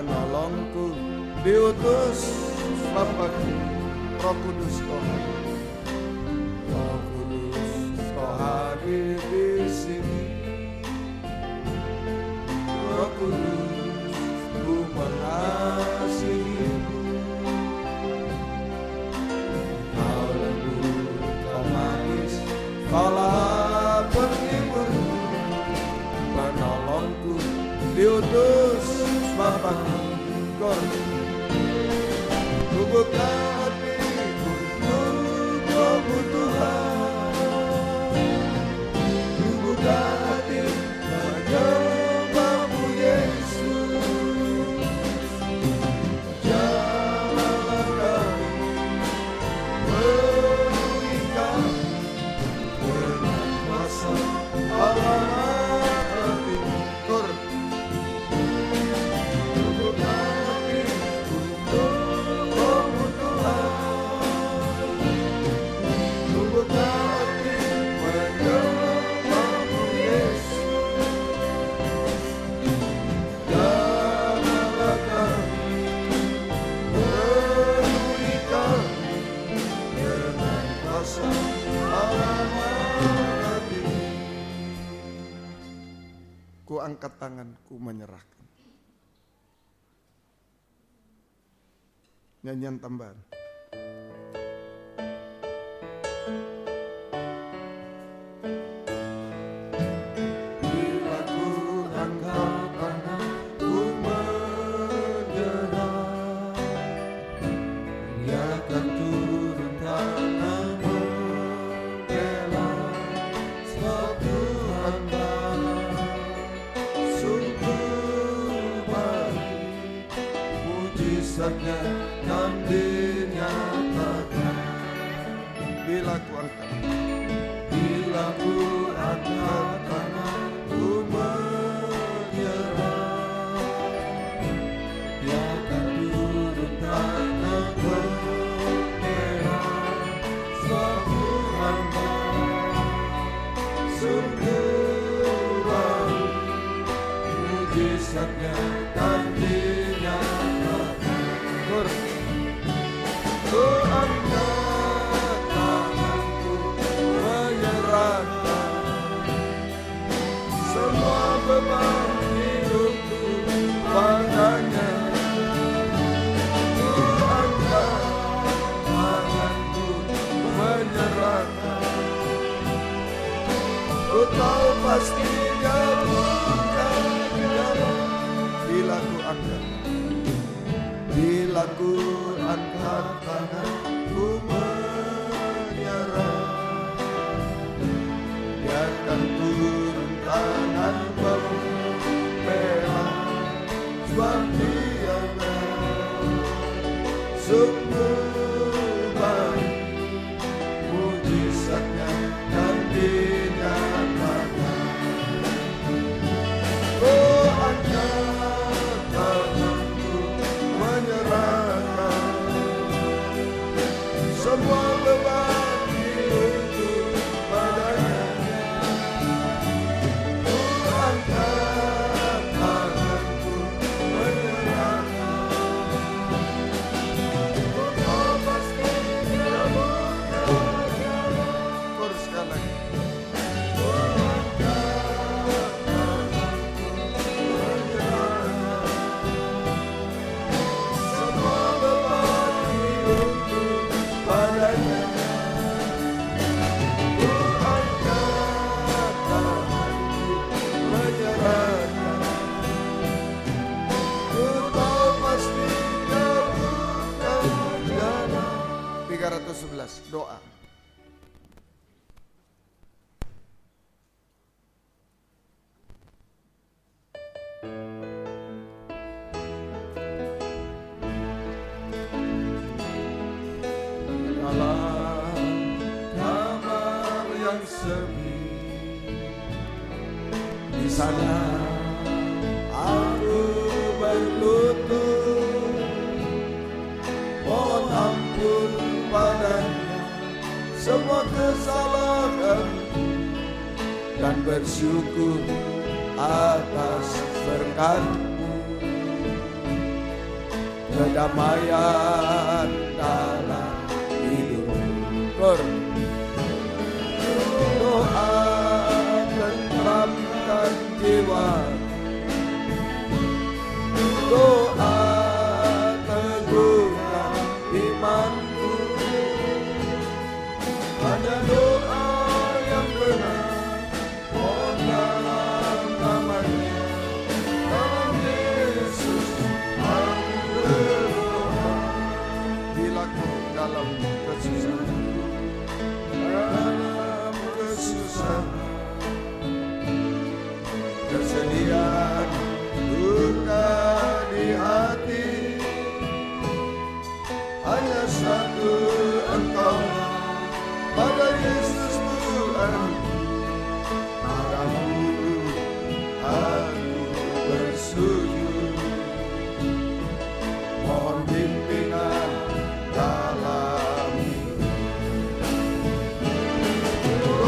penolongku, diutus Bapakku, Roh Kudus Tuhan. Roh Kudus kau hadir di sini. Roh Kudus ku mengasihimu. Kau lembut, kau manis, kaulah penghibur, penolongku, diutus Bapakku. Ku buka hatiku untuk kebutuhan, ku buka hati menyembahmu Yesus. Jalanlah kami penuhi kami dengan kuasa Allah hati. Ku buka hati untuk kebutuhan, ku buka hati menyembahmu Yesus. Jalanlah kami penuhi kami dengan kuasa Allah hati. Ku angkat tanganku menyerahkan. Nyanyian tambahan. Bila ku angkat tanganku menyerah, biarkan turun tangan membela, sebab Tuhan sungguh baik, mujizatnya kan dinyatakan. Bila ku angkat tanganku menyerah, biarkan turun tangan membela, sebab Tuhan sungguh baik, mujizatnya kan dinyatakan. Ku angkat tanganku menyerahkan semua beban hidupku padanya. Ku angkat tanganku menyerahkan, ku tahu pasti Dia bukan jalan. Bila ku angkat tanganku menyerah, biarkan turun tangan membela, sebab Dia sungguh baik, mujizatnya kan dinyatakan. Oh, angkat tanganku menyerahkan semua beban hidupku padanya. Ku angkat tanganku menyerahkan, ku tahu pasti Dia bukan jalan. Teruskan lagi. Ku angkat tanganku menyerahkan semua beban hidupku padanya. Ku angkat tanganku menyerahkan, ku tahu pasti Dia bukan jalan. 311 doa. Dalam kamar yang sepi, di sana aku berlutut, mohon ampun padanya semua kesalahanku, dan bersyukur atas berkat-Mu. kedamaian dalam hidup. Doa tenteramkan jiwa, doa teguhkan imanku, hanya doa yang benar, mohon dalam namanya, dalam Yesus aku berdoa. Bila kau dalam kesusahan, kesedihan, duka di hati, hanya satu Engkau, pada Yesus Tuhan, padamu aku bersujud, mohon bimbingan dalam hidup.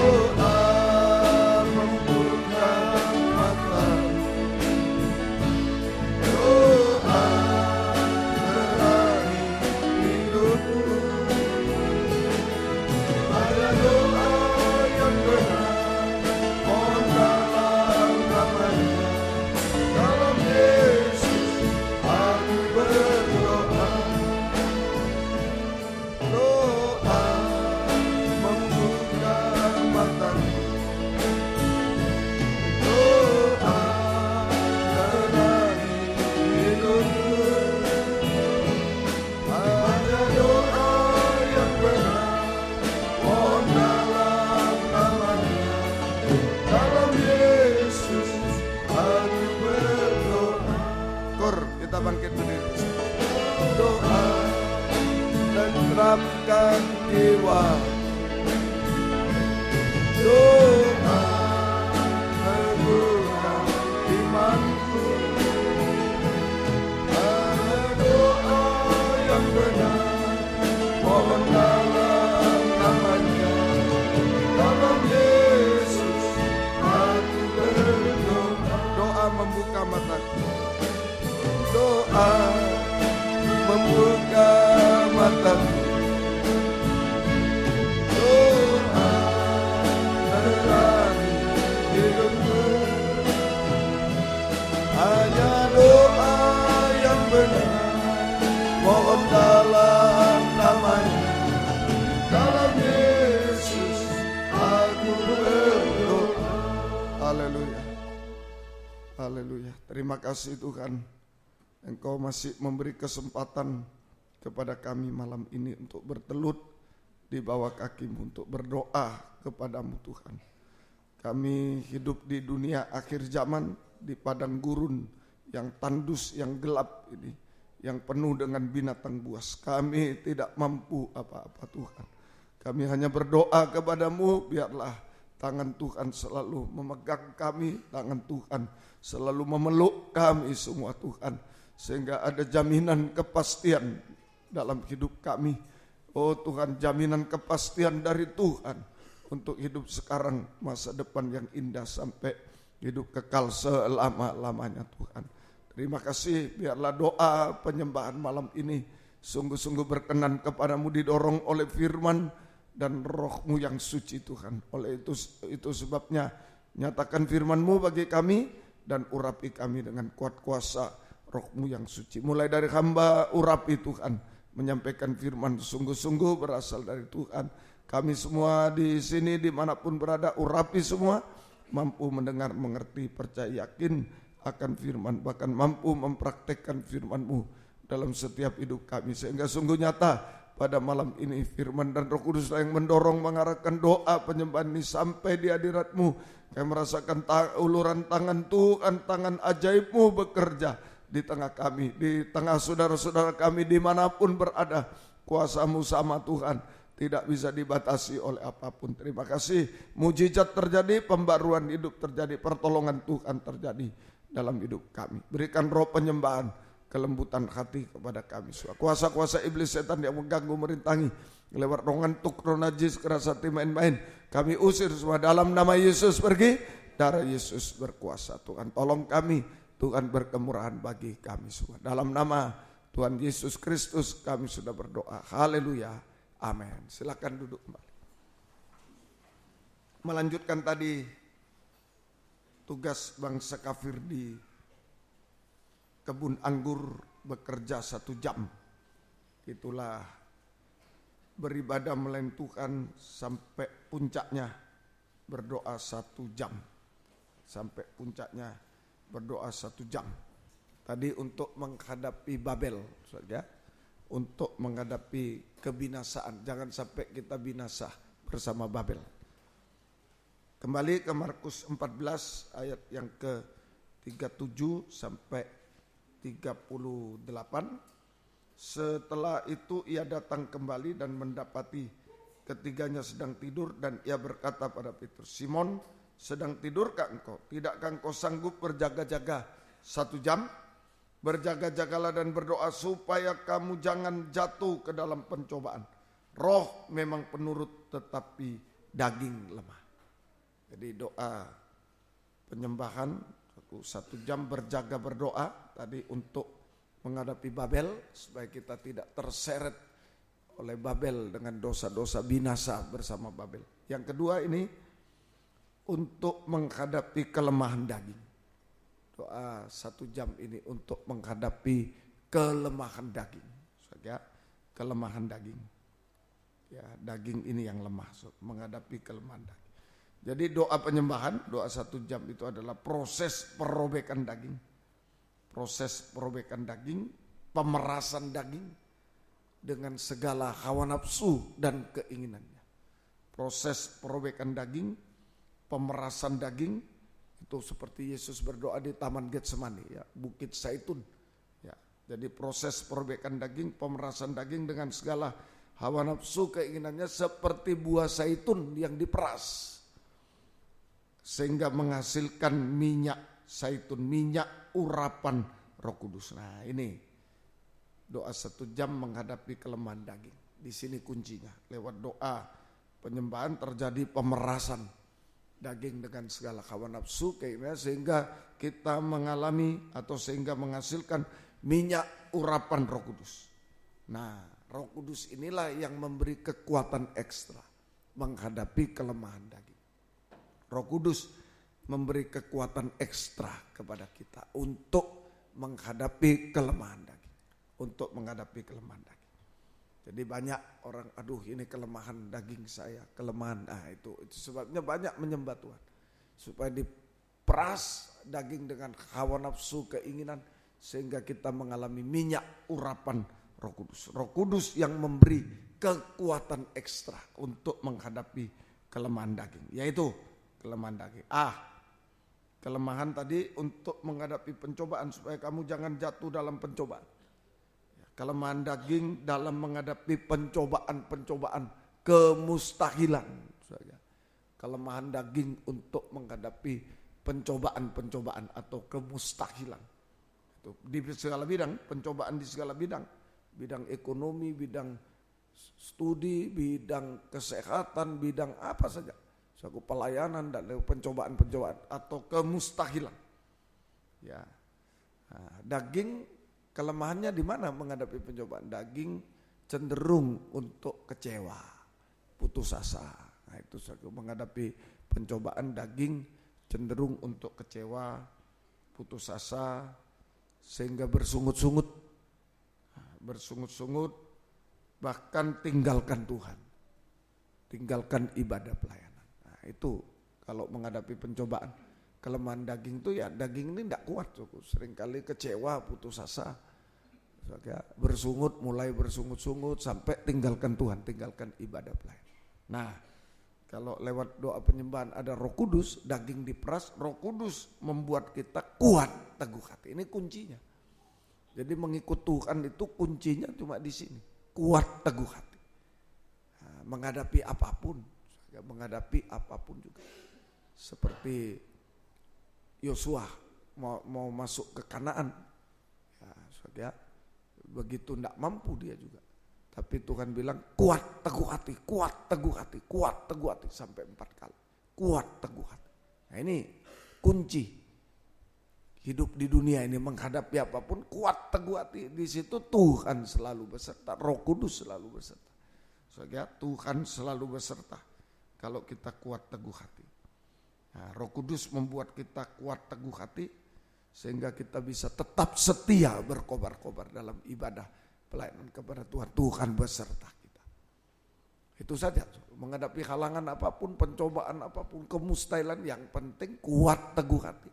Doa membuka mata, doa terangi hidupku, ada doa yang benar, mohon dalam namanya, dalam Yesus aku berdoa. Doa membuka mataku, doa terangi hidupku, hanya doa yang benar, mohon dalam namanya, dalam Yesus aku berdoa. Kor, kita bangkit berdiri. Doa tenteramkan jiwa, doa teguhkan imanku, hanya doa yang benar, mohon dalam namanya, dalam Yesus aku berdoa. Doa membuka mataku, doa membuka mataku, doa terangi hidupku, hanya doa yang benar, mohon dalam namanya, dalam Yesus aku berdoa. Haleluya, haleluya. Terima kasih Tuhan, Engkau masih memberi kesempatan kepada kami malam ini untuk bertelut di bawah kaki-Mu, untuk berdoa kepadamu Tuhan. Kami hidup di dunia akhir zaman, di padang gurun yang tandus, yang gelap ini, yang penuh dengan binatang buas. Kami tidak mampu apa-apa Tuhan. Kami hanya berdoa kepadamu, biarlah tangan Tuhan selalu memegang kami, tangan Tuhan selalu memeluk kami semua Tuhan, sehingga ada jaminan kepastian dalam hidup kami. Oh Tuhan, jaminan kepastian dari Tuhan untuk hidup sekarang, masa depan yang indah sampai hidup kekal selama-lamanya Tuhan. Terima kasih, biarlah doa penyembahan malam ini sungguh-sungguh berkenan kepadamu, didorong oleh firman dan roh-Mu yang suci Tuhan. Oleh itu sebabnya nyatakan firman-Mu bagi kami dan urapi kami dengan kuat kuasa roh-Mu yang suci. Mulai dari hamba urapi Tuhan, menyampaikan firman sungguh-sungguh berasal dari Tuhan. Kami semua di sini dimanapun berada, urapi semua, mampu mendengar, mengerti, percaya, yakin akan firman, bahkan mampu mempraktekkan firman-Mu dalam setiap hidup kami, sehingga sungguh nyata pada malam ini firman dan Roh Kudus yang mendorong, mengarahkan doa penyembahan ini sampai di hadirat-Mu. Kami merasakan uluran tangan Tuhan, tangan ajaib-Mu bekerja di tengah kami, di tengah saudara-saudara kami dimanapun berada. Kuasa-Mu sama Tuhan, tidak bisa dibatasi oleh apapun. Terima kasih, mujizat terjadi, pembaruan hidup terjadi, pertolongan Tuhan terjadi dalam hidup kami. Berikan roh penyembahan, kelembutan hati kepada kami. Kuasa-kuasa iblis setan yang mengganggu, merintangi lewat roh ngantuk, roh najis, keras hati, main-main, kami usir semua dalam nama Yesus. Pergi, darah Yesus berkuasa. Tuhan tolong kami, Tuhan berkemurahan bagi kami semua. Dalam nama Tuhan Yesus Kristus kami sudah berdoa. Haleluya. Amin. Silakan duduk kembali. Melanjutkan tadi tugas bangsa kafir di kebun anggur bekerja 1 jam. Itulah beribadah melayan Tuhan sampai puncaknya berdoa 1 jam. Sampai puncaknya berdoa 1 jam. Tadi untuk menghadapi Babel, saja, untuk menghadapi kebinasaan. Jangan sampai kita binasa bersama Babel. Kembali ke Markus 14 ayat yang ke-37 sampai 38. Setelah itu ia datang kembali dan mendapati ketiganya sedang tidur, dan ia berkata pada Petrus, Simon, sedang tidurkah engkau? Tidakkah engkau sanggup berjaga-jaga 1 jam? Berjaga-jagalah dan berdoa supaya kamu jangan jatuh ke dalam pencobaan. Roh memang penurut tetapi daging lemah. Jadi doa penyembahan 1 jam berjaga berdoa tadi untuk menghadapi Babel, supaya kita tidak terseret oleh Babel dengan dosa-dosa binasa bersama Babel. Yang kedua ini untuk menghadapi kelemahan daging. Doa 1 jam ini untuk menghadapi kelemahan daging. Ya, kelemahan daging. Ya, daging ini yang lemah, menghadapi kelemahan daging. Jadi doa penyembahan, doa 1 jam itu adalah proses perobekan daging. Proses perobekan daging, pemerasan daging dengan segala hawa nafsu dan keinginannya. Proses perobekan daging, pemerasan daging, itu seperti Yesus berdoa di Taman Getsemani, ya, Bukit Zaitun. Ya, jadi proses perobekan daging, pemerasan daging dengan segala hawa nafsu keinginannya seperti buah zaitun yang diperas sehingga menghasilkan minyak zaitun, minyak urapan Roh Kudus. Nah, ini doa 1 jam menghadapi kelemahan daging. Di sini kuncinya. Lewat doa penyembahan terjadi pemerasan daging dengan segala hawa nafsu keinginan, sehingga kita mengalami atau sehingga menghasilkan minyak urapan Roh Kudus. Nah, Roh Kudus inilah yang memberi kekuatan ekstra menghadapi kelemahan daging. Roh Kudus memberi kekuatan ekstra kepada kita untuk menghadapi kelemahan daging. Untuk menghadapi kelemahan daging. Jadi banyak orang, aduh ini kelemahan daging saya, kelemahan. Nah itu sebabnya banyak menyembah Tuhan. Supaya diperas daging dengan hawa nafsu keinginan, sehingga kita mengalami minyak urapan Roh Kudus. Roh Kudus yang memberi kekuatan ekstra untuk menghadapi kelemahan daging. Yaitu kelemahan daging. Kelemahan tadi untuk menghadapi pencobaan, supaya kamu jangan jatuh dalam pencobaan. Kelemahan daging dalam menghadapi pencobaan-pencobaan kemustahilan. Kelemahan daging untuk menghadapi pencobaan-pencobaan atau kemustahilan. Itu di segala bidang, pencobaan di segala bidang. Bidang ekonomi, bidang studi, bidang kesehatan, bidang apa saja. Suatu pelayanan dan pencobaan-pencobaan atau kemustahilan. Ya. Nah, daging kelemahannya di mana menghadapi pencobaan? Daging cenderung untuk kecewa, putus asa. Nah, itu menghadapi pencobaan, daging cenderung untuk kecewa, putus asa, sehingga bersungut-sungut, bahkan tinggalkan Tuhan, tinggalkan ibadah pelayanan. Nah, itu kalau menghadapi pencobaan. Kelemahan daging itu ya, daging ini tidak kuat, seringkali kecewa, putus asa, mulai bersungut-sungut sampai tinggalkan Tuhan, tinggalkan ibadah pelayanan. Nah, kalau lewat doa penyembahan ada Roh Kudus, daging diperas, Roh Kudus membuat kita kuat, teguh hati. Ini kuncinya. Jadi mengikut Tuhan itu kuncinya cuma di sini, kuat, teguh hati. Nah, menghadapi apapun juga. Seperti Yosua mau masuk ke Kanaan, ya, begitu tidak mampu dia juga. Tapi Tuhan bilang kuat teguh hati, kuat teguh hati, kuat teguh hati sampai 4 kali. Kuat teguh hati. Nah ini kunci hidup di dunia ini menghadapi apapun, kuat teguh hati. Di situ Tuhan selalu beserta, Roh Kudus selalu beserta. Saudara, Tuhan selalu beserta kalau kita kuat teguh hati. Nah, Roh Kudus membuat kita kuat teguh hati sehingga kita bisa tetap setia berkobar-kobar dalam ibadah pelayanan kepada Tuhan. Tuhan beserta kita. Itu saja, menghadapi halangan apapun, pencobaan apapun, kemustahilan, yang penting kuat teguh hati.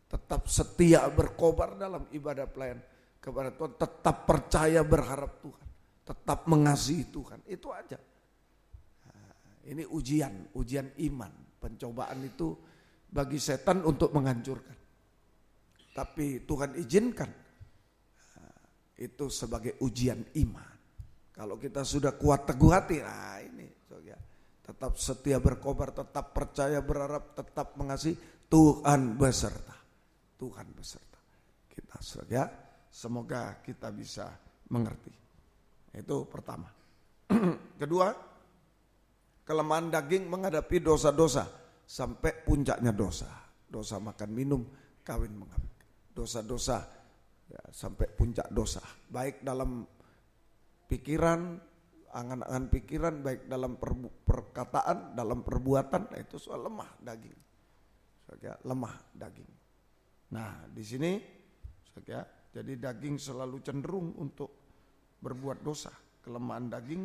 Tetap setia berkobar dalam ibadah pelayanan kepada Tuhan, tetap percaya berharap Tuhan, tetap mengasihi Tuhan. Itu aja. Nah, ini ujian iman. Pencobaan itu bagi setan untuk menghancurkan. Tapi Tuhan izinkan itu sebagai ujian iman. Kalau kita sudah kuat teguh hati, nah ini tetap setia berkobar, tetap percaya berharap, tetap mengasihi, Tuhan beserta. Tuhan beserta kita, saudara. Semoga kita bisa mengerti. Itu pertama. Kedua, kelemahan daging menghadapi dosa-dosa sampai puncaknya dosa. Dosa makan minum, kawin mengawinkan. Dosa-dosa ya, sampai puncak dosa. Baik dalam pikiran, angan-angan pikiran, baik dalam perkataan, dalam perbuatan, itu soal lemah daging. Saudara, lemah daging. Nah, di sini jadi daging selalu cenderung untuk berbuat dosa. Kelemahan daging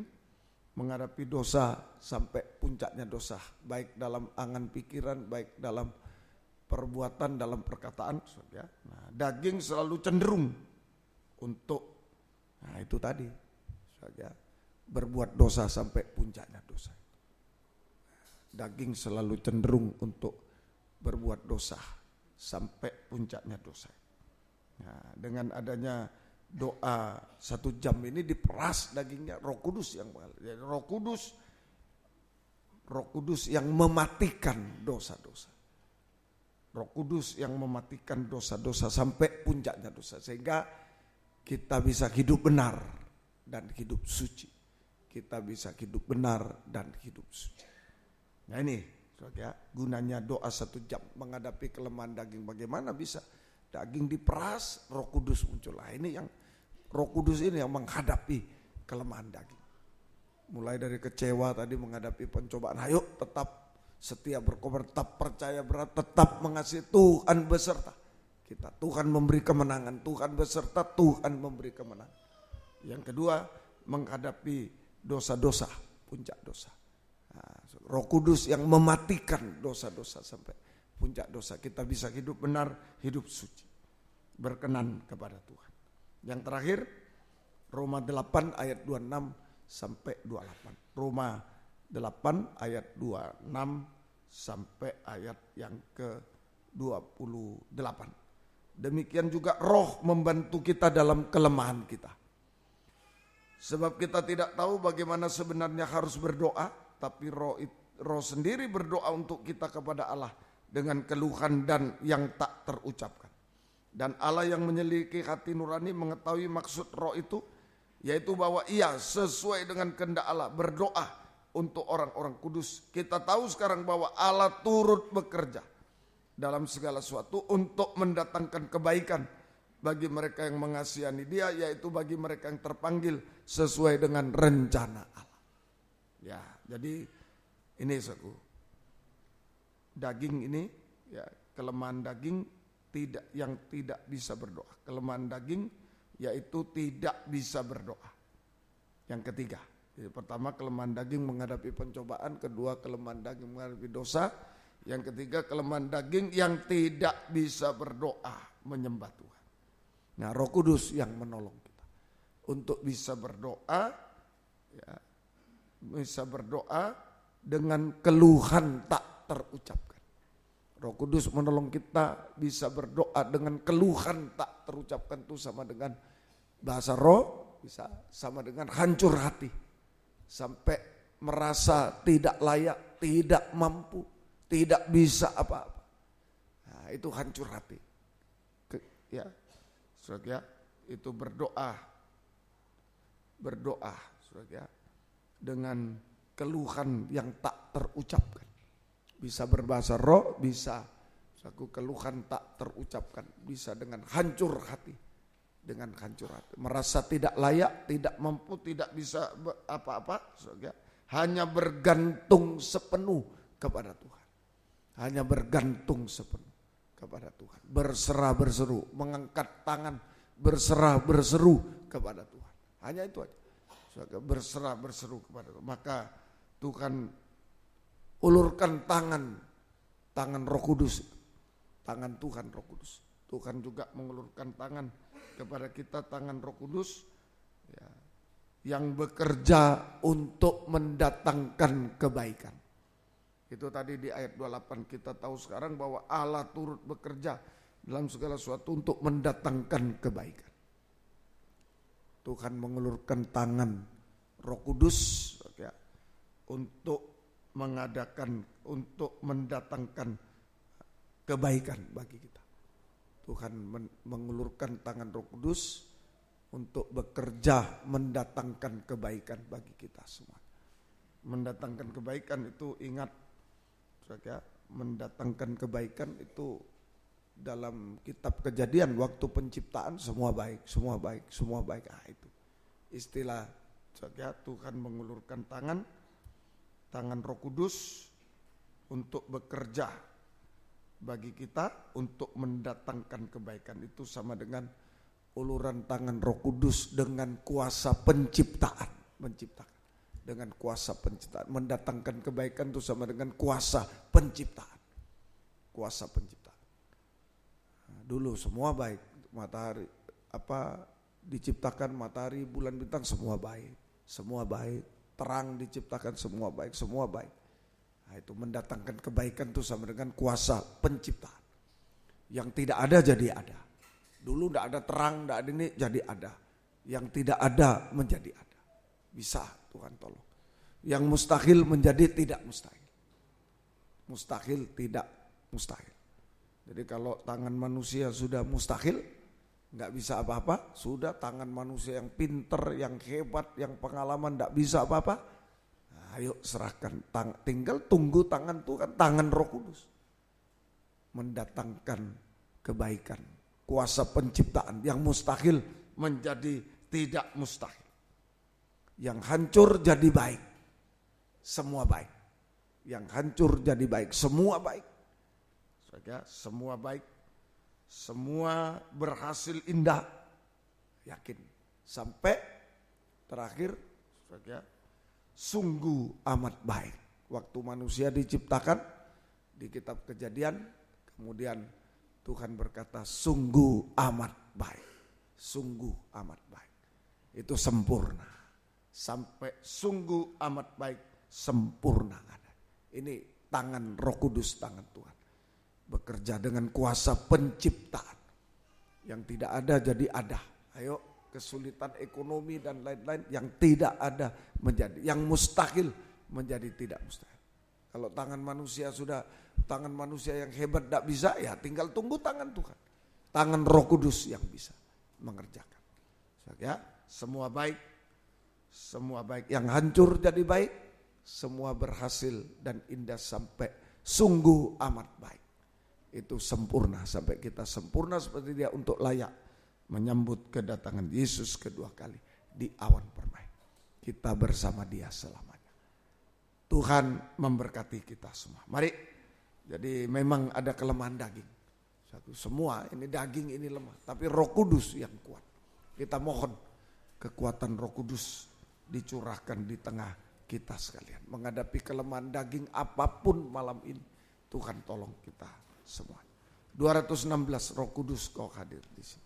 menghadapi dosa sampai puncaknya dosa, baik dalam angan pikiran, baik dalam perbuatan, dalam perkataan. Nah, daging selalu cenderung untuk, nah itu tadi, berbuat dosa sampai puncaknya dosa. Daging selalu cenderung untuk berbuat dosa sampai puncaknya dosa. Nah, dengan adanya doa 1 jam ini diperas dagingnya, Roh Kudus yang jadi Roh Kudus yang mematikan dosa-dosa. Roh Kudus yang mematikan dosa-dosa sampai puncaknya dosa, sehingga kita bisa hidup benar dan hidup suci. Kita bisa hidup benar dan hidup suci. Nah ini gunanya doa 1 jam menghadapi kelemahan daging. Bagaimana bisa daging diperas, Roh Kudus muncul. Nah, ini yang Roh Kudus ini yang menghadapi kelemahan daging. Mulai dari kecewa tadi menghadapi pencobaan, ayo tetap setia berkobar, tetap percaya berat, tetap mengasihi, Tuhan beserta kita. Tuhan memberi kemenangan, Tuhan beserta, Tuhan memberi kemenangan. Yang kedua, menghadapi dosa-dosa, puncak dosa. Roh Kudus yang mematikan dosa-dosa sampai puncak dosa. Kita bisa hidup benar, hidup suci, berkenan kepada Tuhan. Yang terakhir, Roma 8 ayat 26 sampai 28. Roma 8 ayat 26 sampai ayat yang ke-28. Demikian juga Roh membantu kita dalam kelemahan kita. Sebab kita tidak tahu bagaimana sebenarnya harus berdoa, tapi Roh sendiri berdoa untuk kita kepada Allah dengan keluhan dan yang tak terucapkan. Dan Allah yang menyelidiki hati nurani mengetahui maksud Roh itu, yaitu bahwa ia sesuai dengan kehendak Allah berdoa untuk orang-orang kudus. Kita tahu sekarang bahwa Allah turut bekerja dalam segala sesuatu untuk mendatangkan kebaikan bagi mereka yang mengasihani Dia, yaitu bagi mereka yang terpanggil sesuai dengan rencana Allah. Ya, jadi ini saudaraku, daging ini ya, kelemahan daging yang tidak bisa berdoa. Kelemahan daging yaitu tidak bisa berdoa. Yang ketiga, jadi pertama kelemahan daging menghadapi pencobaan, kedua kelemahan daging menghadapi dosa, yang ketiga kelemahan daging yang tidak bisa berdoa menyembah Tuhan. Nah, Roh Kudus yang menolong kita untuk bisa berdoa, ya, bisa berdoa dengan keluhan tak terucapkan. Roh Kudus menolong kita bisa berdoa dengan keluhan tak terucapkan. Itu sama dengan bahasa roh, bisa sama dengan hancur hati, sampai merasa tidak layak, tidak mampu, tidak bisa apa-apa. Nah, itu hancur hati. Ya, saudara, itu berdoa, saudara, dengan keluhan yang tak terucapkan. Bisa berbahasa roh, bisa Suatu keluhan tak terucapkan, bisa dengan hancur hati. Dengan hancur hati, merasa tidak layak, tidak mampu, tidak bisa apa-apa, hanya bergantung sepenuh kepada Tuhan. Hanya bergantung sepenuh kepada Tuhan. Berserah berseru, mengangkat tangan, berserah berseru kepada Tuhan. Hanya itu aja. Berserah berseru kepada Tuhan. Maka Tuhan ulurkan tangan Roh Kudus, tangan Tuhan Roh Kudus. Tuhan juga mengulurkan tangan kepada kita, tangan Roh Kudus ya, yang bekerja untuk mendatangkan kebaikan. Itu tadi di ayat 28 kita tahu sekarang bahwa Allah turut bekerja dalam segala sesuatu untuk mendatangkan kebaikan. Tuhan mengulurkan tangan Roh Kudus ya, untuk mendatangkan kebaikan bagi kita. Tuhan mengulurkan tangan Roh Kudus untuk bekerja mendatangkan kebaikan bagi kita semua. Mendatangkan kebaikan itu ingat, mendatangkan kebaikan itu dalam kitab Kejadian waktu penciptaan semua baik. Nah, itu istilah Tuhan mengulurkan tangan Roh Kudus untuk bekerja bagi kita untuk mendatangkan kebaikan. Itu sama dengan uluran tangan Roh Kudus dengan kuasa menciptakan dengan kuasa penciptaan. Mendatangkan kebaikan itu sama dengan kuasa penciptaan. Nah, dulu semua baik, matahari diciptakan, matahari, bulan, bintang semua baik, terang diciptakan semua baik. Nah, itu mendatangkan kebaikan itu sama dengan kuasa penciptaan. Yang tidak ada jadi ada. Dulu tidak ada terang, tidak ada ini jadi ada. Yang tidak ada menjadi ada. Bisa Tuhan tolong. Yang mustahil menjadi tidak mustahil. Mustahil tidak mustahil. Jadi kalau tangan manusia sudah mustahil, nggak bisa apa-apa. Sudah tangan manusia yang pinter, yang hebat, yang pengalaman tidak bisa apa-apa. Ayo serahkan, tinggal tunggu tangan Tuhan, tangan Roh Kudus. Mendatangkan kebaikan, kuasa penciptaan. Yang mustahil menjadi tidak mustahil. Yang hancur jadi baik, semua baik. Yang hancur jadi baik, semua baik. Semua baik, semua berhasil indah. Yakin, sampai terakhir sungguh amat baik. Waktu manusia diciptakan di kitab Kejadian, kemudian Tuhan berkata sungguh amat baik. Sungguh amat baik. Itu sempurna. Sampai sungguh amat baik, sempurna ada. Ini tangan Roh Kudus, tangan Tuhan. Bekerja dengan kuasa penciptaan. Yang tidak ada jadi ada. Ayo, kesulitan ekonomi dan lain-lain yang tidak ada menjadi, yang mustahil menjadi tidak mustahil. Kalau tangan manusia yang hebat tidak bisa, ya tinggal tunggu tangan Tuhan, tangan Roh Kudus yang bisa mengerjakan. Ya, semua baik, yang hancur jadi baik, semua berhasil dan indah sampai sungguh amat baik. Itu sempurna sampai kita sempurna seperti Dia untuk layak menyambut kedatangan Yesus kedua kali di awan permai. Kita bersama Dia selamanya. Tuhan memberkati kita semua. Mari, jadi memang ada kelemahan daging. Semua ini daging ini lemah, tapi Roh Kudus yang kuat. Kita mohon kekuatan Roh Kudus dicurahkan di tengah kita sekalian. Menghadapi kelemahan daging apapun malam ini, Tuhan tolong kita semua. 216 Roh Kudus kau hadir di sini.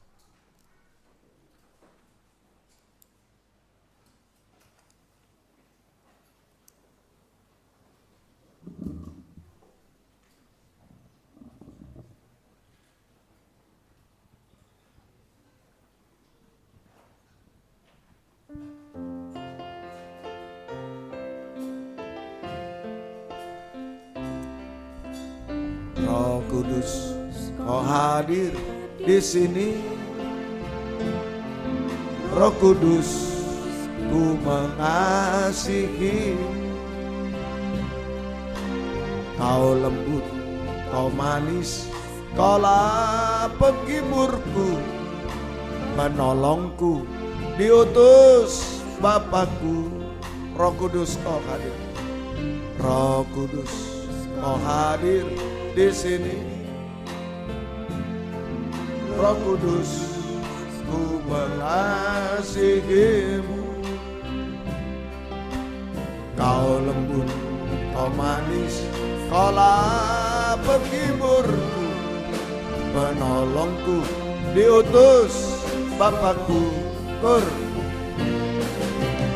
Roh Kudus, kau hadir di sini. Roh Kudus, ku mengasihi. Kau lembut, kau manis, Kaulah penghiburku, menolongku, diutus Bapakku. Roh Kudus kau hadir, Roh Kudus kau hadir di sini. Roh Kudus, ku mengasihimu. Kau lembut, kau manis, kaulah penghiburku, menolongku, diutus Bapakku.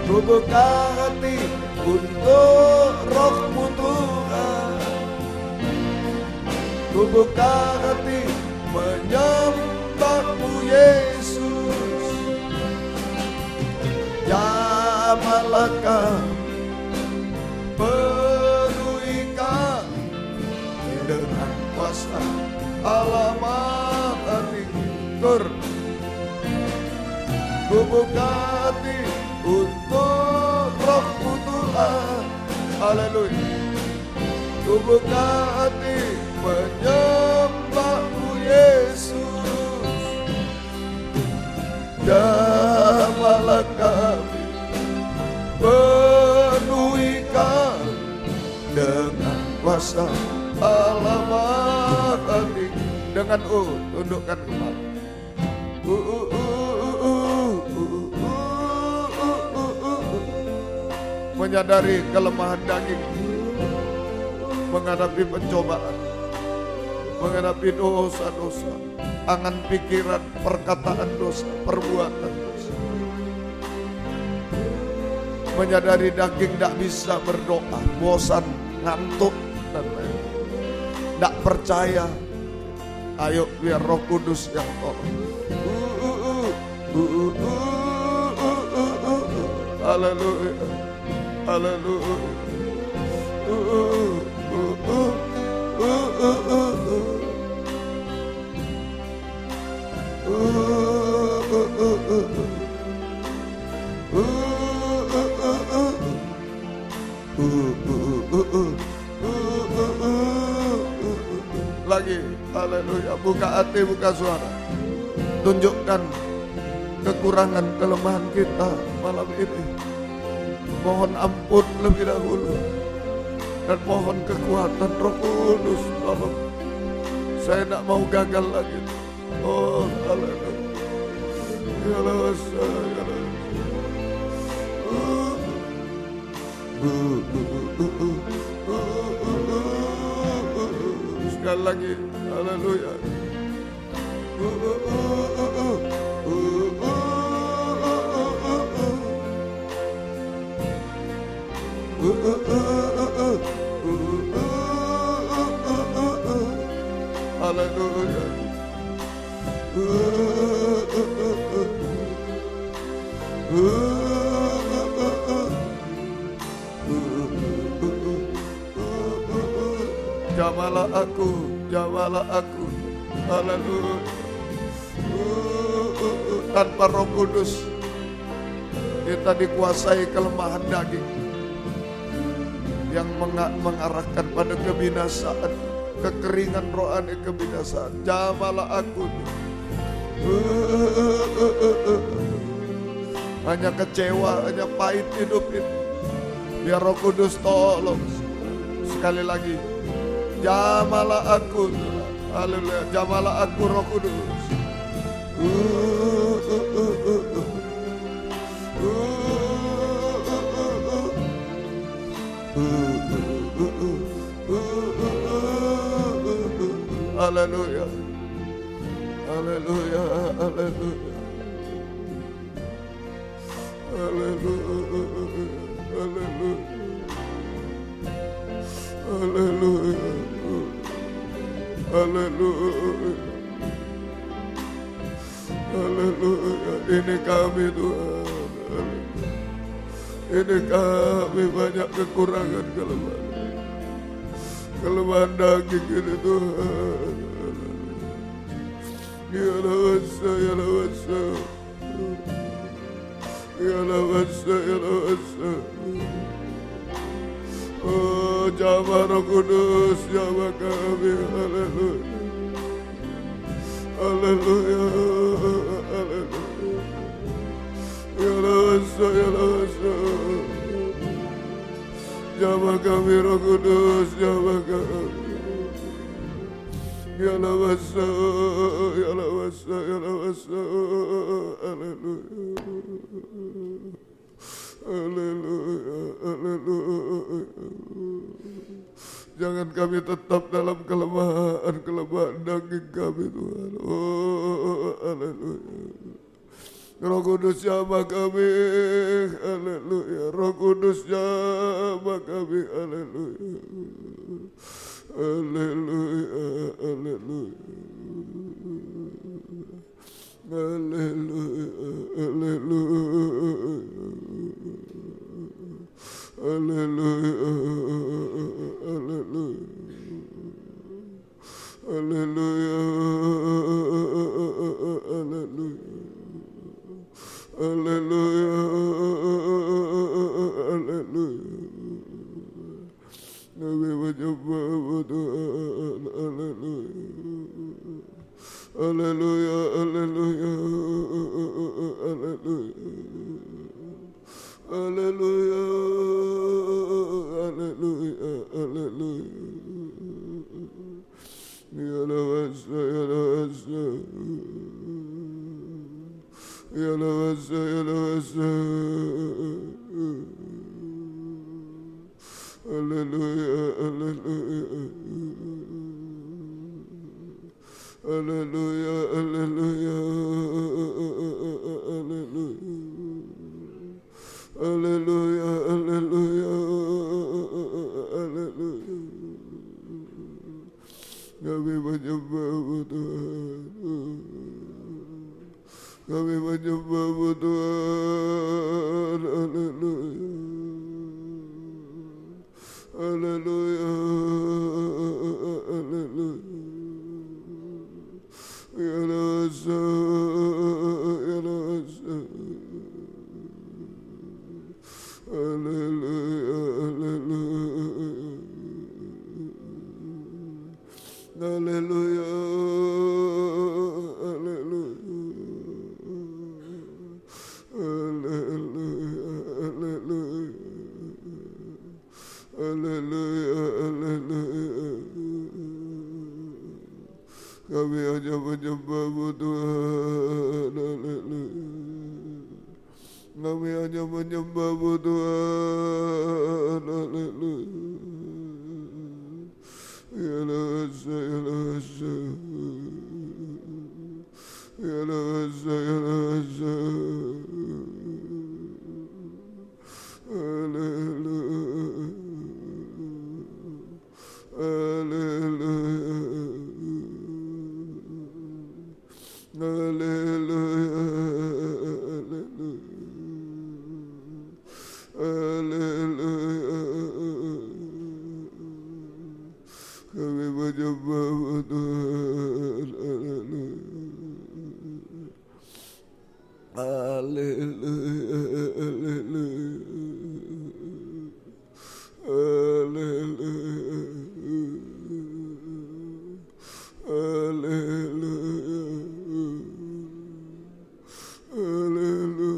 Ku buka hati untuk Roh-Mu Tuhan. Ku buka hati menyembah-Mu Yesus. Jamahlah kami, penuhi kami dengan kuasa alamat hati. Ku buka hati untuk Roh-Mu Tuhan. Haleluya. Ku buka hati menyembah-Mu Yesus. Jamahlah kami, penuhi kami dengan kuasa alamat hati. Dengan tundukkan kepala. Menyadari kelemahan daging, menghadapi pencobaan, menghadapi dosa-dosa, angan pikiran, perkataan dosa, perbuatan dosa. Menyadari daging tidak bisa berdoa, bosan, ngantuk, dan lain. Tidak percaya. Ayo biar Roh Kudus yang tolong. Haleluya. Haleluya. Lagi, haleluya. Buka hati, buka suara. Tunjukkan kekurangan, kelemahan kita malam ini. Mohon ampun lebih dahulu. Dan mohon kekuatan Roh Kudus. Tolong. Saya tidak mau gagal lagi. Oh, haleluya. Ya Allah, sekali lagi, haleluya. Haleluya. Jamalah aku, jamalah aku. Haleluya. Tanpa Roh Kudus kita dikuasai kelemahan daging yang mengarahkan pada kebinasaan, kekeringan rohani, kebinasaan. Jamalah aku. Hanya kecewa, hanya pahit hidup ini. Biar Roh Kudus tolong. Sekali lagi, jamalah aku. Haleluya, jamalah aku Roh Kudus. Haleluya. Haleluya. Haleluya. Haleluya. Haleluya. Haleluya. Haleluya. Haleluya. Ini kami Tuhan. Ini kami banyak kekurangan, kelemahan daging ini Tuhan. Ya lawasa, ya lawasa. Ya lawasa, ya lawasa. Oh, jamah Roh Kudus, jamah kami. Haleluya. Haleluya, haleluya. Ya lawasa, ya lawasa. Jamah kami Roh Kudus, jamah kami. Ya lawasa, ya lawasa, ya lawasa. Haleluya. Haleluya, haleluya. Jangan kami tetap dalam kelemahan daging kami Tuhan. Oh, haleluya. Roh Kudus jamah kami, haleluya. Roh Kudus jamah kami, haleluya. Haleluya, haleluya. Haleluya, haleluya. Haleluya, haleluya. Haleluya, haleluya. Haleluya, haleluya. Kami menyembah Tuhan, haleluya. Haleluya, haleluya, haleluya. Haleluya, haleluya, haleluya. Ya lawasa, ya lawasa. Ya lawasa, ya lawasa. Haleluya, haleluya. Haleluya, haleluya. Haleluya. Haleluya, haleluya. Haleluya. Kami menyembah Tuhan. Kami menyembah Tuhan. Haleluya. Haleluya. Haleluya. Ya lawasa, ya lawasa. Haleluya, haleluya. Haleluya, haleluya. Haleluya, haleluya. Haleluya, haleluya. Kami hanya menyembah Tuhan, haleluya. Kami hanya menyembah Tuhan, haleluya. Ya lawasa, ya lawasa. Ya lawasa, ya lawasa. Haleluya. Haleluya. Haleluya. Haleluya. Kami menyembah Tuhan. Haleluya. Haleluya. Haleluya. Haleluya.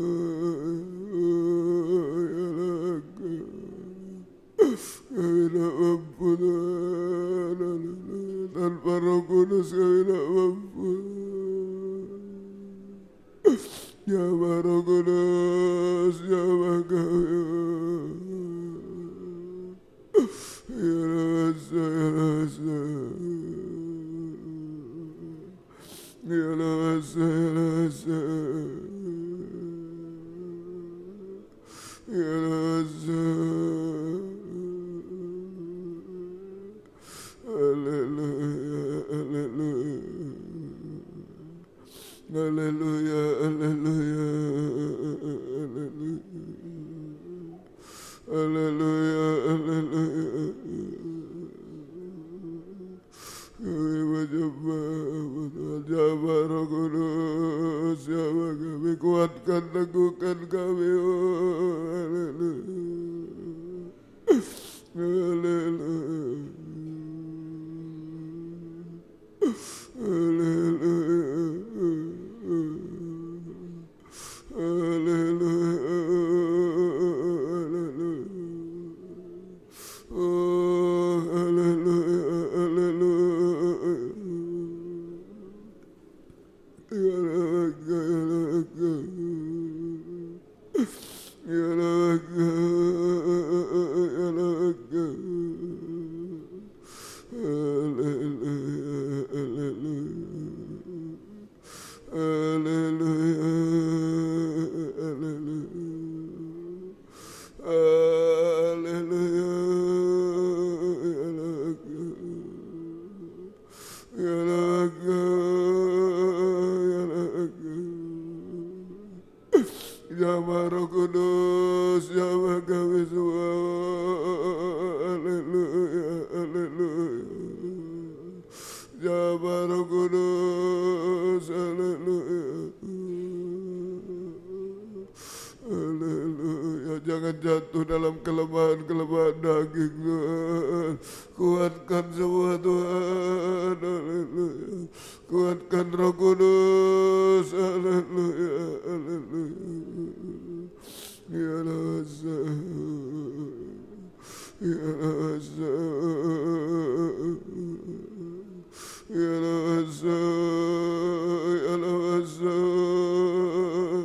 Kami tak mampu Tuhan. Tanpa Roh Kudus kami tak mampu. Jamah Roh Kudus, jamah kami. Ya lawasa, ya lawasa. Ya lawasa, ya lawasa. Ya lawasa. Haleluya, haleluya. Haleluya, haleluya. Haleluya, haleluya. Kami menyembah jamah Roh Kudus, jamah kami, kuatkan, teguhkan kami. Haleluya. Haleluya. Haleluya. Jamaah Roh Kudus, jamaah kami semua. Haleluya, haleluya. Jamaah Roh Kudus, haleluya. Haleluya. Jangan jatuh dalam kelemahan-kelemahan daging, Tuhan. Kuatkan semua, Tuhan. Haleluya. Kuatkan Roh Kudus. Haleluya, haleluya. Ya rasa, ya rasa, ya rasa, ya rasa.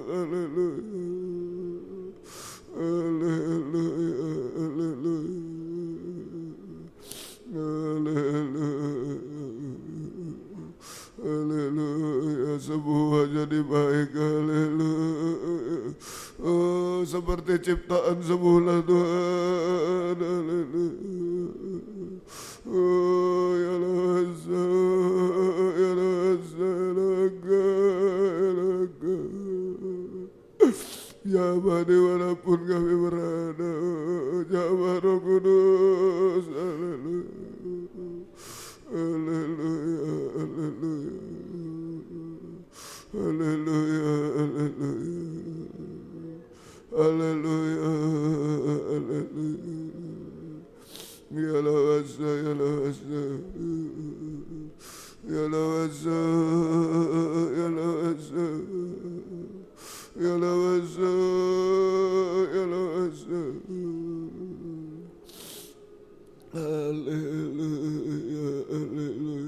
Haleluya, haleluya, haleluya, haleluya, haleluya. Semua jadi baik, haleluya. Oh, seperti ciptaan semula, Tuhan. Haleluya. Oh, ya rasa, ya rasa, raga, raga. Jamaah dimanapun kami berada, jamaah Roh Kudus. Haleluya, haleluya, haleluya, haleluya, haleluya. Haleluya, haleluya. Ya lawasa, ya lawasa, ya lawasa, ya lawasa, ya lawasa, ya lawasa. Haleluya, haleluya,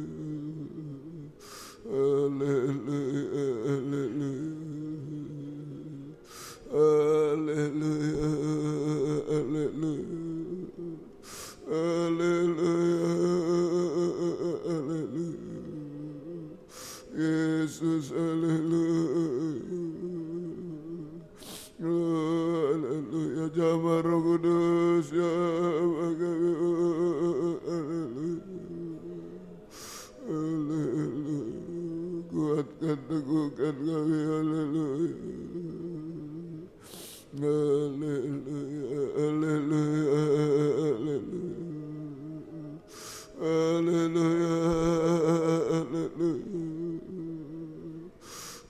haleluya, haleluya. Haleluya, haleluya, haleluya, haleluya. Yesus, haleluya, haleluya. Jamaah Roh Kudus, jamaah kami, haleluya, haleluya. Kuatkan, teguhkan kami, haleluya. Haleluya, haleluya, haleluya, haleluya, haleluya.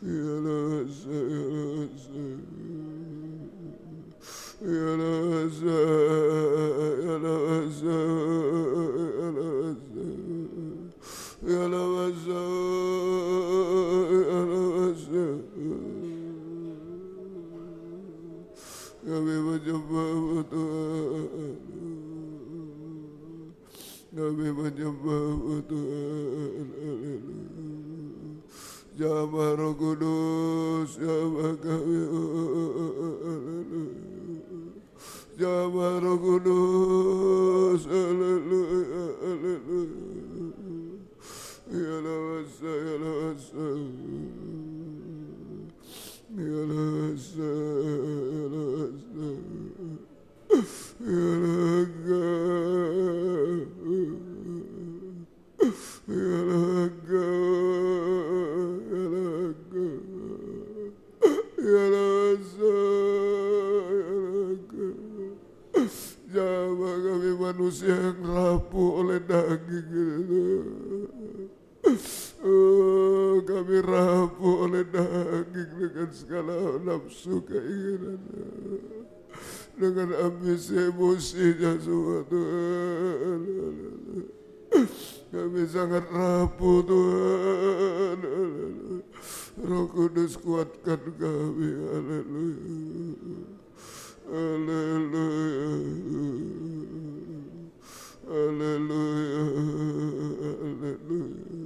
Ya rasa, ya rasa, ya rasa, ya rasa, ya rasa, ya rasa, ya rasa. Kami menyembah Tuhan, kami menyembah Tuhan. Haleluya. Jamaah Roh Kudus, jamaah kami, haleluya. Jamaah Roh Kudus, haleluya, haleluya. Ya lawasa, ya lawasa, ya lawasa, ya lawasa, ya raga, ya raga, ya raga, ya lawasa, ya raga. Jamaah kami manusia yang rapuh oleh daging. Oh, kami rapuh oleh daging dengan segala nafsu keinginan, dengan ambisi emosinya semua, Tuhan. Kami sangat rapuh, Tuhan. Roh Kudus, kuatkan kami. Haleluya, haleluya, haleluya, haleluya.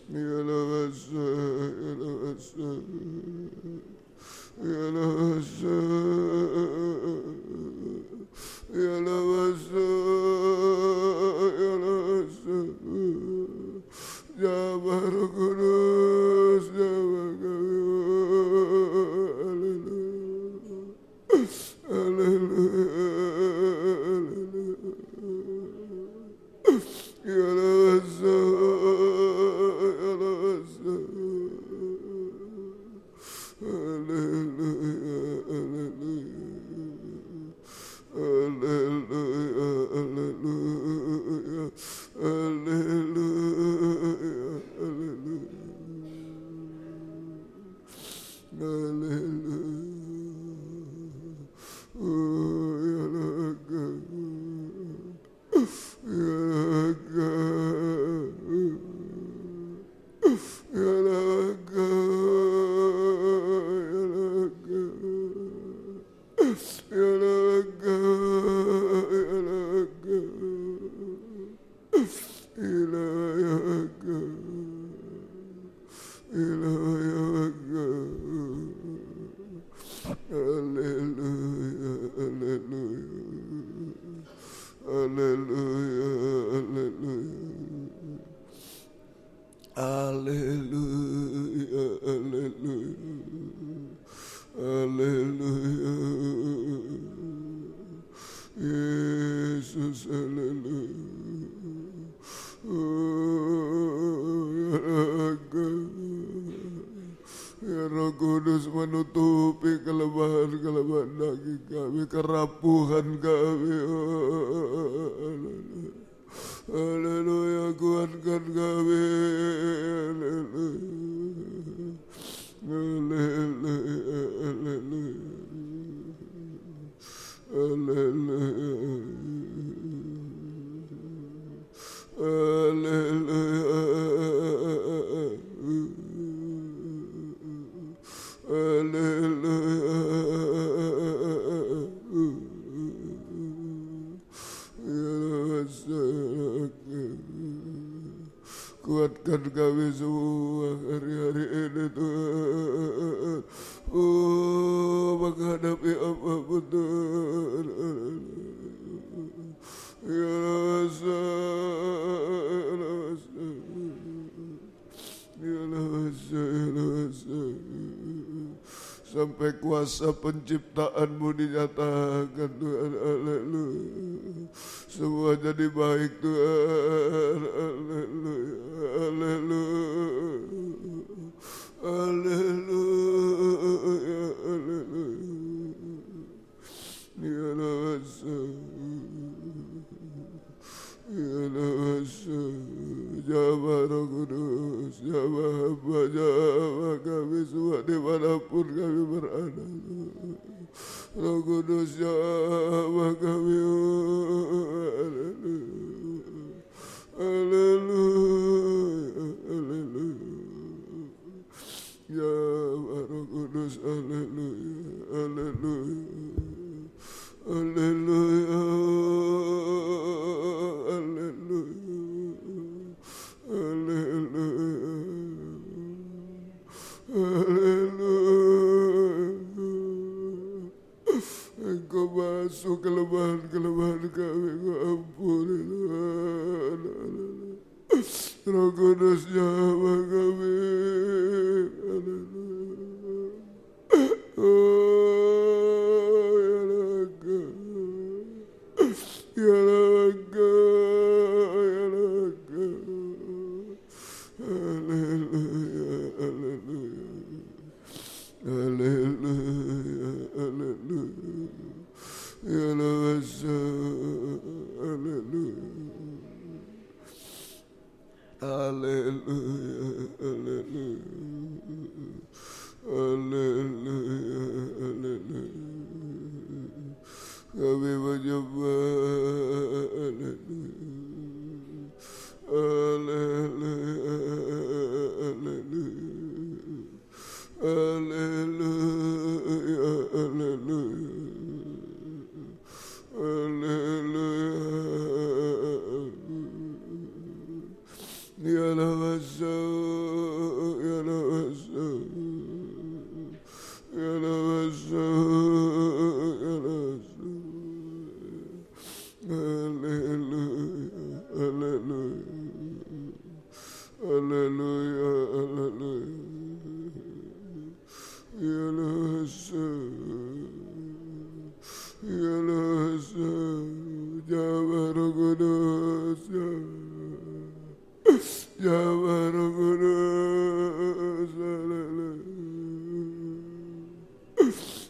Ya lawasa, Menutupi kelemahan-kelemahan daging kami, kerapuhan kami. Haleluya, kuatkan kami. Haleluya, haleluya, haleluya, haleluya. Kuatkan kami semua hari-hari ini Tuhan. Menghadapi apapun Tuhan. Sampai kuasa penciptaanmu dinyatakan Tuhan. Haleluya. Semua jadi baik Tuhan. Haleluya. Haleluya. Haleluya. Haleluya. Ya Rasul. Ya Rasul. Jawab Roh Kudus. Jawab hamba. Jawab kami semua dimanapun kami berada. Roh Kudus jawab kami. Haleluya. Haleluya. Jawab Roh Kudus. Haleluya. Haleluya. Haleluya. Engkau masuk kelemahan-kelemahan kami, Engkau ampuni Tuhan. Roh Kudus jawab kami. Ya Raga, ya Raga. Haleluya, haleluya. Haleluya, haleluya. Ya Rasul, haleluya. Haleluya, haleluya. Haleluya, haleluya. Kami menyembah. Haleluya. Haleluya, haleluya. Haleluya, haleluya. Haleluya. Ya Rasul, ya Rasul. Ya Rasul, ya Rasul. Haleluya, haleluya. Haleluya, haleluya. Ya Rasul, ya Rasul. Jawab Roh Kudus. Jawab Roh Kudus.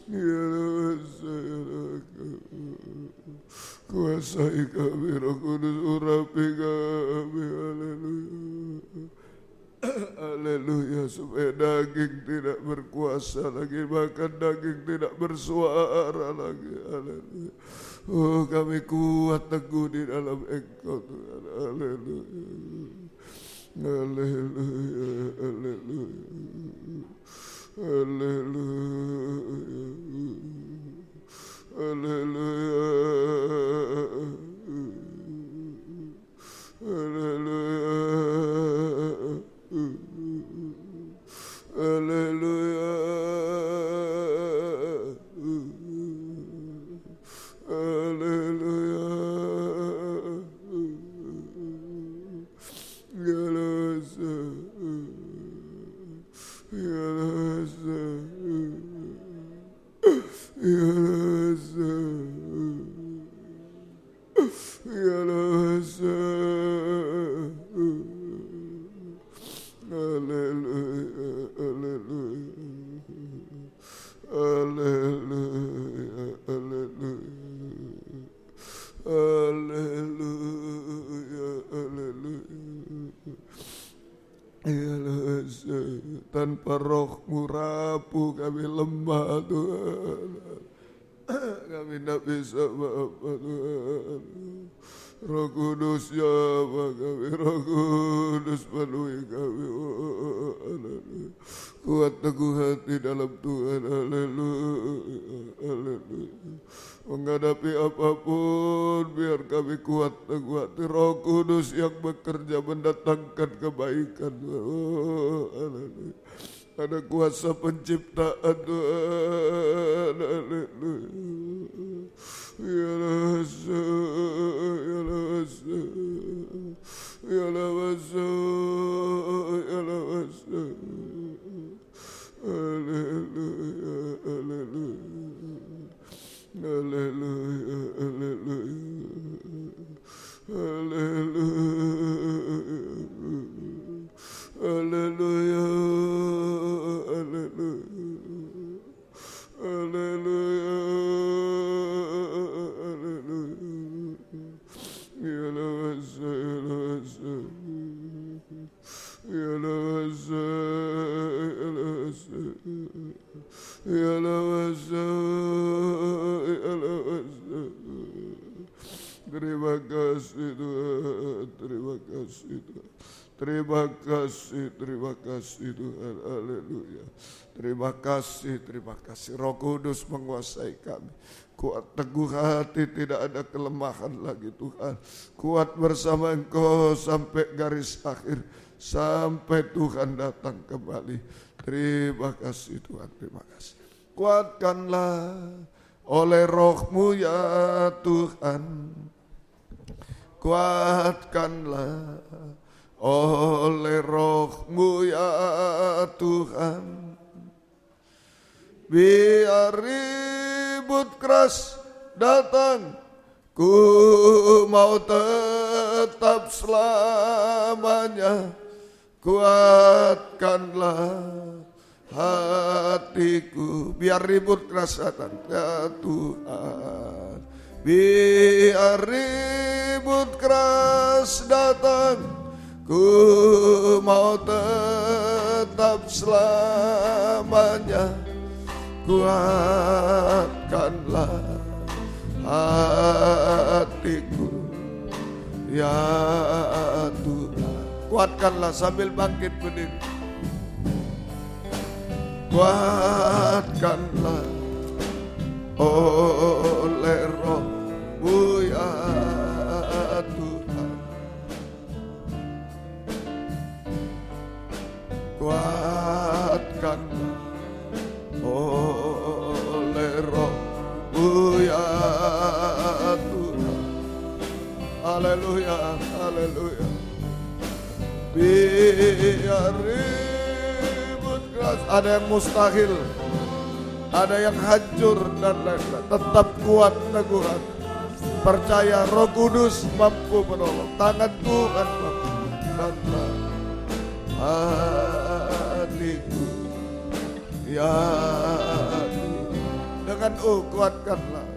Ya Rasul, kuasai kami Roh Kudus, urapi kami. Haleluya. Haleluya. Haleluya, supaya daging tidak berkuasa lagi, bahkan daging tidak bersuara lagi. Haleluya. Oh, kami kuat teguh di dalam Engkau Tuhan. Haleluya. Haleluya. Haleluya. Haleluya. Haleluya. Haleluya. Haleluya. Haleluya. Tanpa Roh-Mu rapuh, kami lemah Tuhan. Kami tidak bisa apa-apa Tuhan. Roh Kudus jawab kami, Roh Kudus penuhi kami. Oh, haleluya. Kuat teguh hati dalam Tuhan. Haleluya. Haleluya. Menghadapi apapun, biar kami kuat teguh hati. Roh Kudus yang bekerja mendatangkan kebaikan. Oh, haleluya. Ada kuasa penciptaan Tuhan. Haleluya. Ya rasa, ya rasa, ya rasa, ya rasa. Haleluya, haleluya. Haleluya, haleluya. Haleluya. Haleluya. Haleluya. Haleluya. Terima kasih Tuhan, terima kasih Tuhan. Terima kasih Tuhan. Haleluya. Terima kasih. Roh Kudus menguasai kami. Kuat teguh hati, tidak ada kelemahan lagi Tuhan. Kuat bersama Engkau sampai garis akhir, sampai Tuhan datang kembali. Terima kasih Tuhan, terima kasih. Kuatkanlah oleh Roh-Mu ya Tuhan. Kuatkanlah oleh Roh-Mu ya Tuhan. Biar ribut keras datang, ku mau tetap selamanya. Kuatkanlah hatiku, biar ribut keras datang ya Tuhan. Biar ribut keras datang, ku mau tetap selamanya. Kuatkanlah hatiku ya Tuhan. Kuatkanlah sambil bangkit berdiri. Kuatkanlah oleh Roh-Mu ya Tuhan. Kuatkanlah oleh Roh-Mu ya Tuhan. Haleluya, haleluya. Biar ribut keras, ada yang mustahil, ada yang hancur dan lain-lain, tetap kuat teguhan. Percaya Roh Kudus mampu menolong, tangan Tuhan mampu. Hatiku ya dengan kuatkanlah.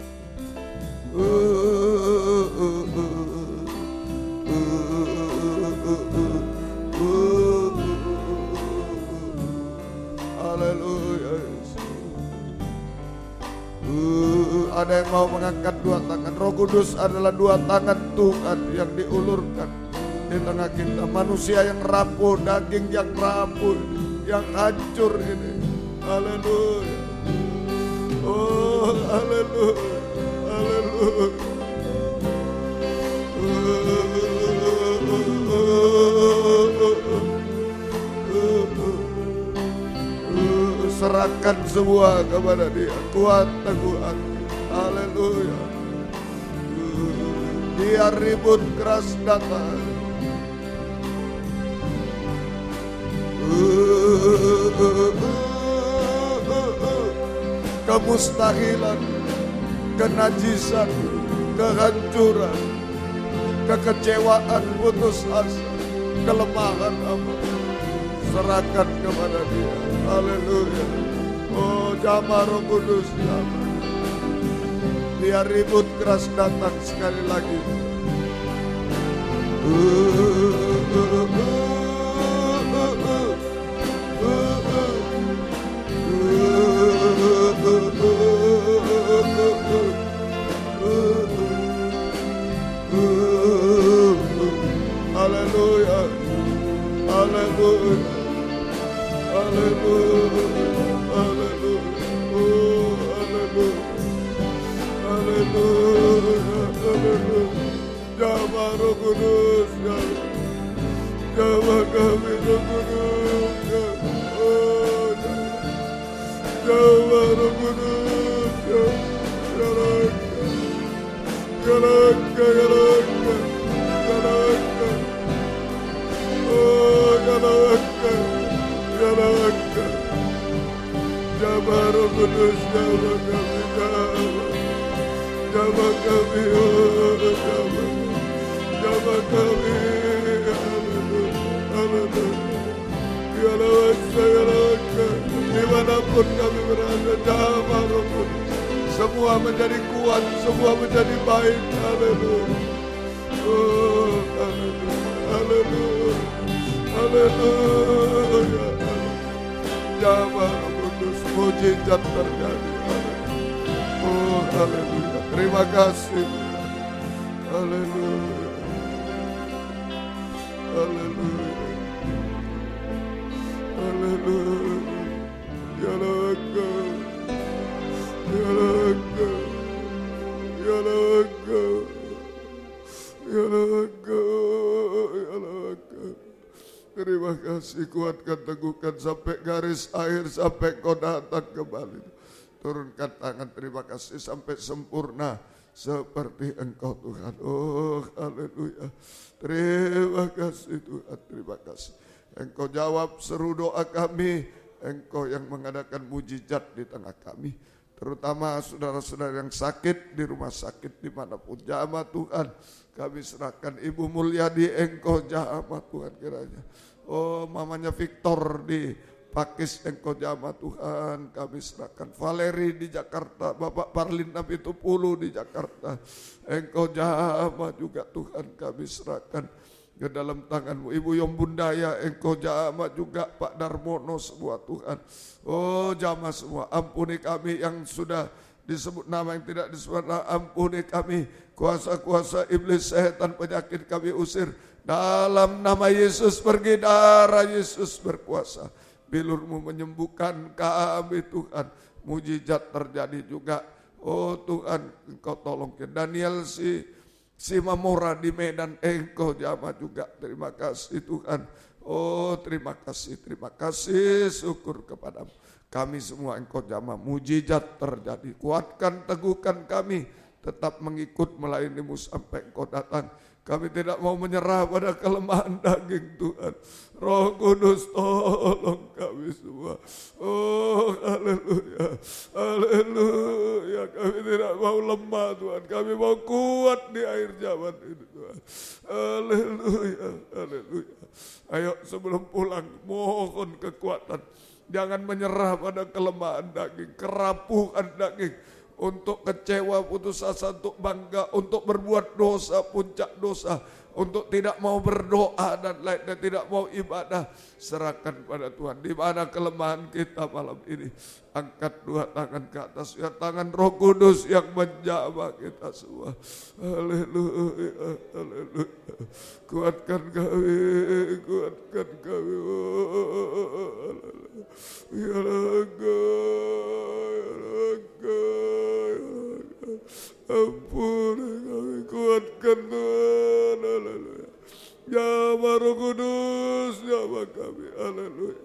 Haleluya. Ada yang mau mengangkat dua tangan. Roh Kudus adalah dua tangan Tuhan yang diulurkan di tengah kita. Manusia yang rapuh, daging yang rapuh, yang hancur ini. Haleluya. Oh, haleluya. Haleluya. Serahkan semua kepada Dia. Kuat teguh hati. Haleluya. Dia ribut keras datang. Kemustahilan, kenajisan, kehancuran, kekecewaan, putus asa, kelemahan apa, serahkan kepada Dia. Haleluya. Oh, jamah Roh Kudus, jamah. Dia ribut keras datang sekali lagi. Haleluya. Haleluya. Haleluya. Haleluya. Oh, haleluya. Haleluya. Haleluya. Jamah Roh Kudus, jamah kami Roh Kudus, oh, jamah Roh Kudus, galaka, oh, galaka, jamah Roh Kudus, jamah kami, jamah kami, oh, jamah kami, haleluya. Dimanapun kami berada, jamah Roh Kudus, semua menjadi kuat, semua menjadi baik. Haleluya. Oh, haleluya. Haleluya. Jamah Roh Kudus, mujizat terjadi. Oh, haleluya. Terima kasih. Haleluya. Haleluya. Haleluya. Ya laka. Ya laka. Ya laka. Ya laka. Ya laka. Terima kasih, kuatkan, teguhkan sampai garis akhir, sampai Kau datang kembali. Turunkan tangan, terima kasih sampai sempurna seperti Engkau Tuhan. Oh, haleluya. Terima kasih Tuhan, terima kasih. Engkau jawab seru doa kami, Engkau yang mengadakan mujizat di tengah kami. Terutama saudara-saudara yang sakit di rumah sakit dimanapun. Jamah Tuhan, kami serahkan Ibu Mulyadi, Engkau jamah Tuhan kiranya. Oh, mamanya Victor di Pakis, Engkau jamah Tuhan, kami serahkan. Valeri di Jakarta, Bapak Parlin Napitupulu di Jakarta, Engkau jamah juga Tuhan, kami serahkan ke dalam tangan-Mu. Ibu Yombundaya, Engkau jamah juga Pak Darmono semua Tuhan. Oh, jamah semua, ampuni kami yang sudah disebut nama yang tidak disebut nama, ampuni kami. Kuasa-kuasa iblis, setan, penyakit kami usir. Dalam nama Yesus, pergi, darah Yesus berkuasa. Bilur-Mu menyembuhkan kami Tuhan. Mujizat terjadi juga. Oh Tuhan, Engkau tolong. Daniel si Mamora di Medan, Engkau jamah juga. Terima kasih Tuhan. Oh terima kasih, syukur kepadamu. Kami semua Engkau jamah, mujizat terjadi. Kuatkan, teguhkan kami, tetap mengikut melayani-Mu sampai Engkau datang. Kami tidak mau menyerah pada kelemahan daging Tuhan. Roh Kudus tolong kami semua. Oh haleluya, haleluya. Kami tidak mau lemah Tuhan. Kami mau kuat di akhir zaman ini Tuhan. Haleluya, haleluya. Ayo sebelum pulang mohon kekuatan. Jangan menyerah pada kelemahan daging, kerapuhan daging. Untuk kecewa, putus asa, untuk bangga, untuk berbuat dosa, puncak dosa. untuk tidak mau berdoa dan lain dan tidak mau ibadah, serahkan pada Tuhan. Di mana kelemahan kita malam ini, angkat dua tangan ke atas, ya Tangan Roh Kudus yang menjamah kita semua. Haleluya, haleluya. Kuatkan kami, kuatkan kami. Ya Raga, ya Raga, ampun kami, kuatkan Tuhan. Haleluya. Jamah Roh Kudus, jamah kami. Haleluya.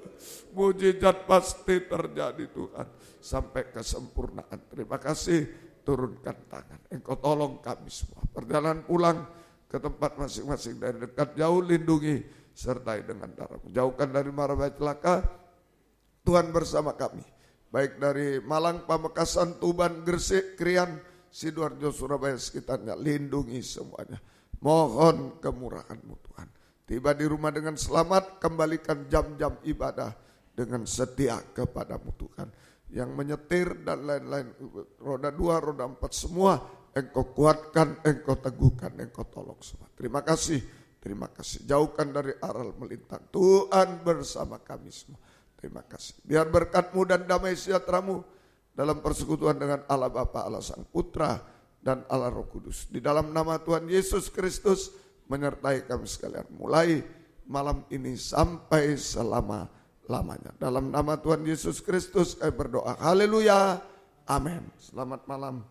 Mujizat pasti terjadi Tuhan sampai kesempurnaan. Terima kasih, turunkan tangan. Engkau tolong kami semua. Perjalanan pulang ke tempat masing-masing, dari dekat jauh lindungi, sertai dengan darah-Mu. Jauhkan dari mara bahaya celaka. Tuhan bersama kami, baik dari Malang, Pamekasan, Tuban, Gresik, Krian, Sidoarjo, Surabaya sekitarnya, lindungi semuanya. Mohon kemurahan-Mu Tuhan. Tiba di rumah dengan selamat, kembalikan jam-jam ibadah dengan setia kepada-Mu Tuhan. Yang menyetir dan lain-lain, roda 2, roda 4 semua, Engkau kuatkan, Engkau teguhkan, Engkau tolong semua. Terima kasih, terima kasih. Jauhkan dari aral melintang. Tuhan bersama kami semua. Terima kasih. Biar berkat-Mu dan damai sejahtera-Mu dalam persekutuan dengan Allah Bapa, Allah Sang Putra, dan Allah Roh Kudus. Di dalam nama Tuhan Yesus Kristus menyertai kami sekalian. Mulai malam ini sampai selama-lamanya. Dalam nama Tuhan Yesus Kristus kami berdoa. Haleluya. Amin. Selamat malam.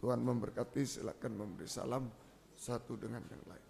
Tuhan memberkati. Silakan memberi salam satu dengan yang lain.